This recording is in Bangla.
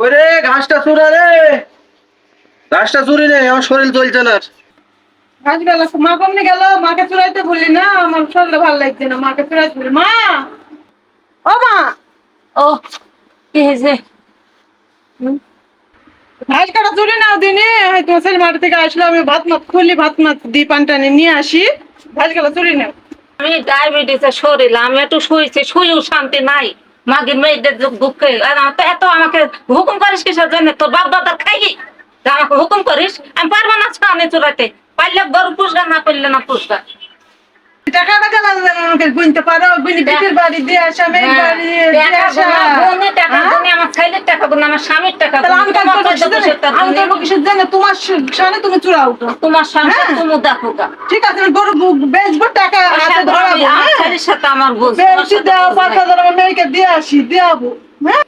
ওরে ঘাসটা চুরা রে, ঘাসটা চুরি নে, আমার শরীর চলছে না। আজ গেল মা কমনে গেল, মাকে চুরাইতে বললি না, আমার শরীরে ভালো লাগছে না, মাকে চুরাইতে বলি। মা, ও মা, ও কি হয়েছে? ঘাস কাটা চুরি নাও দিনে, তোমার ছেলে মাঠ থেকে আসলো, আমি ভাত মাত খুলি, ভাত মাত দিয়ে পান টানে নিয়ে আসি, ঘাস কাটা চুরি নাও। আমি ডায়াবেটিসের শরীর, আমি একটু শুয়েছি, শুয়েও শান্তি নাই। মাগির মেয়েদের দুঃখে আর তো এত আমাকে হুকুম করিস কিসের জন্য? তোর বাপ দাদার খাইবি আমাকে হুকুম করিস? আমি পারবো না আমি চুরাইতে। পারলে গরু পুষগা, না পারলে না পুষগা। টাকাটা গেল আমাকে গুনতে পারো, গুনি পিঠের বাড়ি দিয়ে আসা, মেয়ের বাড়ি দিয়ে আসা। টাকা গুনি, আমার ছেলের টাকা গুনি, আমার স্বামীর টাকা তাহলে আমি গুনি, আমি করবো কিসের জন্য? তোমার সামনে তুমি চুরাও তো। তোমার সংসার তুমি দেখো গা। ঠিক আছে, আমি গরু বেচবো, টাকা হাতে ধরাবো। আমার ছেলের সাথে আমার বুঝ বেশি দেওয়া 5,000 আমার মেয়েকে দিয়ে আসি, দিয়ে যাবো। হ্যাঁ